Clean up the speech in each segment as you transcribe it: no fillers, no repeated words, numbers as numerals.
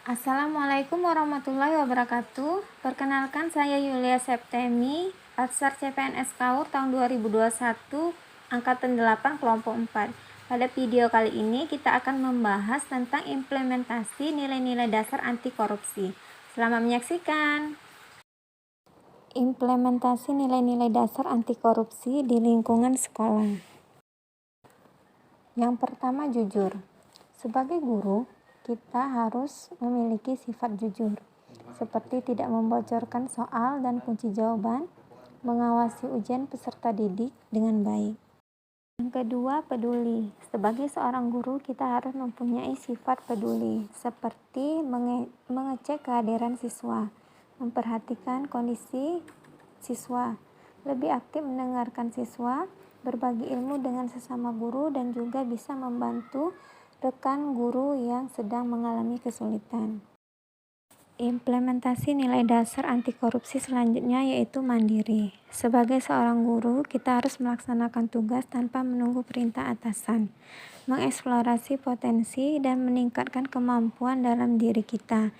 Assalamualaikum warahmatullahi wabarakatuh. Perkenalkan, saya Yulia Septemi, Atsar CPNS KUR tahun 2021, angkatan 8 kelompok 4. Pada video kali ini kita akan membahas tentang implementasi nilai-nilai dasar anti korupsi. Selamat menyaksikan. Implementasi nilai-nilai dasar anti korupsi di lingkungan sekolah. Yang pertama, jujur. Sebagai guru, kita harus memiliki sifat jujur, seperti tidak membocorkan soal dan kunci jawaban, mengawasi ujian peserta didik dengan baik. Yang kedua, peduli. Sebagai seorang guru, kita harus mempunyai sifat peduli, seperti mengecek kehadiran siswa, memperhatikan kondisi siswa, lebih aktif mendengarkan siswa, berbagi ilmu dengan sesama guru, dan juga bisa membantu rekan guru yang sedang mengalami kesulitan. Implementasi nilai dasar anti korupsi selanjutnya yaitu mandiri. Sebagai seorang guru, kita harus melaksanakan tugas tanpa menunggu perintah atasan, mengeksplorasi potensi dan meningkatkan kemampuan dalam diri kita,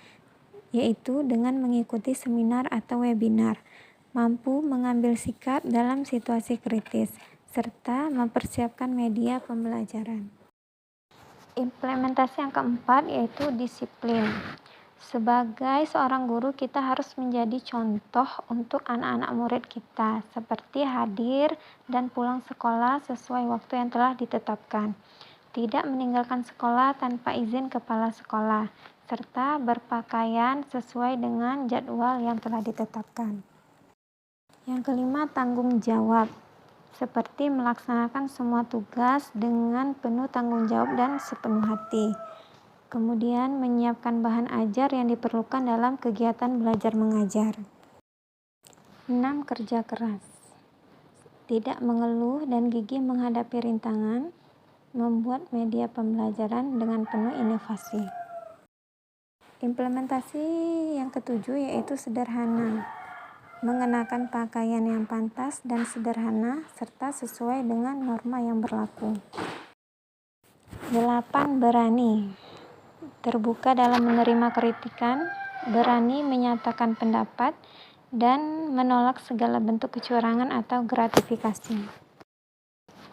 yaitu dengan mengikuti seminar atau webinar, mampu mengambil sikap dalam situasi kritis, serta mempersiapkan media pembelajaran. Implementasi yang keempat yaitu disiplin. Sebagai seorang guru, kita harus menjadi contoh untuk anak-anak murid kita, seperti hadir dan pulang sekolah sesuai waktu yang telah ditetapkan, tidak meninggalkan sekolah tanpa izin kepala sekolah, serta berpakaian sesuai dengan jadwal yang telah ditetapkan. Yang kelima, tanggung jawab. Seperti melaksanakan semua tugas dengan penuh tanggung jawab dan sepenuh hati. Kemudian menyiapkan bahan ajar yang diperlukan dalam kegiatan belajar mengajar. 6. Kerja keras. Tidak mengeluh dan gigih menghadapi rintangan, membuat media pembelajaran dengan penuh inovasi. Implementasi yang ketujuh yaitu sederhana. Mengenakan pakaian yang pantas dan sederhana serta sesuai dengan norma yang berlaku. 8. Berani. Terbuka dalam menerima kritikan, berani menyatakan pendapat, dan menolak segala bentuk kecurangan atau gratifikasi.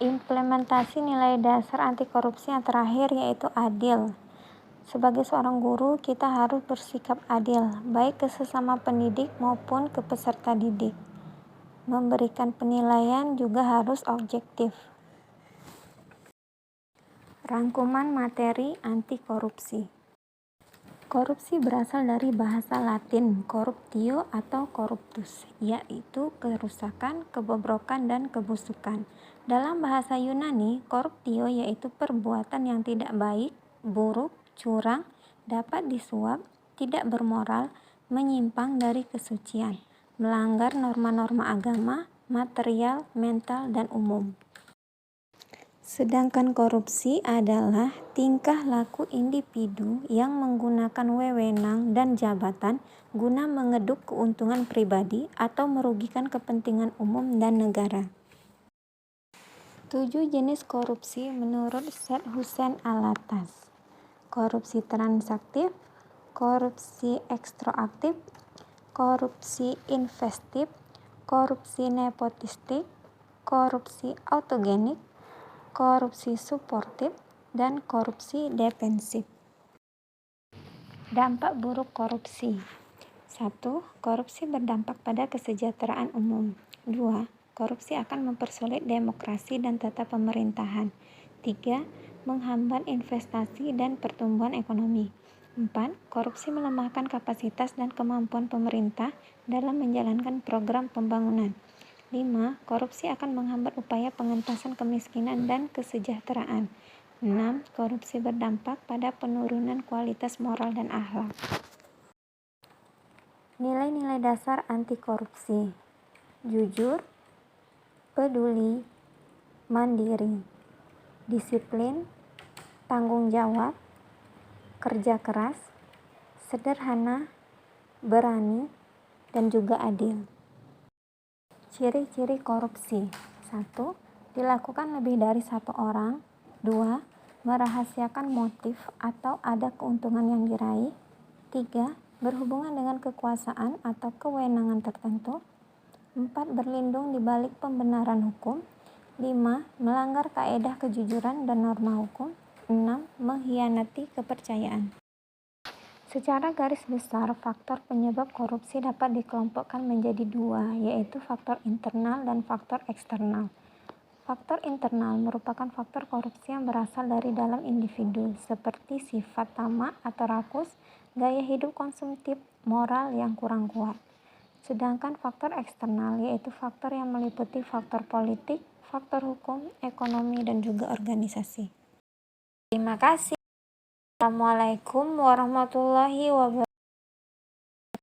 Implementasi nilai dasar anti korupsi yang terakhir yaitu adil. Sebagai seorang guru, kita harus bersikap adil, baik ke sesama pendidik maupun ke peserta didik. Memberikan penilaian juga harus objektif. Rangkuman materi anti korupsi. Korupsi berasal dari bahasa Latin corruptio atau corruptus, yaitu kerusakan, kebobrokan, dan kebusukan. Dalam bahasa Yunani, corruptio yaitu perbuatan yang tidak baik, buruk, curang, dapat disuap, tidak bermoral, menyimpang dari kesucian, melanggar norma-norma agama, material, mental, dan umum. Sedangkan korupsi adalah tingkah laku individu yang menggunakan wewenang dan jabatan guna mengeduk keuntungan pribadi atau merugikan kepentingan umum dan negara. 7 jenis korupsi menurut Syed Hussein Alatas. Korupsi transaktif, korupsi ekstroaktif, korupsi investif, korupsi nepotistik, korupsi autogenik, korupsi suportif, dan korupsi defensif. Dampak buruk korupsi. 1. Korupsi berdampak pada kesejahteraan umum. 2. Korupsi akan mempersulit demokrasi dan tata pemerintahan. 3. Menghambat investasi dan pertumbuhan ekonomi. 4. Korupsi melemahkan kapasitas dan kemampuan pemerintah dalam menjalankan program pembangunan. 5. Korupsi akan menghambat upaya pengentasan kemiskinan dan kesejahteraan. 6. Korupsi berdampak pada penurunan kualitas moral dan akhlak. Nilai-nilai dasar anti korupsi. Jujur, peduli, mandiri, disiplin, tanggung jawab, kerja keras, sederhana, berani, dan juga adil. Ciri-ciri korupsi. 1. Dilakukan lebih dari satu orang. 2. Merahasiakan motif atau ada keuntungan yang diraih. 3. Berhubungan dengan kekuasaan atau kewenangan tertentu. 4. Berlindung di balik pembenaran hukum. 5. Melanggar kaedah kejujuran dan norma hukum. 6. Mengkhianati kepercayaan. Secara garis besar, faktor penyebab korupsi dapat dikelompokkan menjadi dua, yaitu faktor internal dan faktor eksternal. Faktor internal merupakan faktor korupsi yang berasal dari dalam individu, seperti sifat tamak atau rakus, gaya hidup konsumtif, moral yang kurang kuat. Sedangkan faktor eksternal yaitu faktor yang meliputi faktor politik, faktor hukum, ekonomi, dan juga organisasi. Terima kasih. Assalamualaikum warahmatullahi wabarakatuh.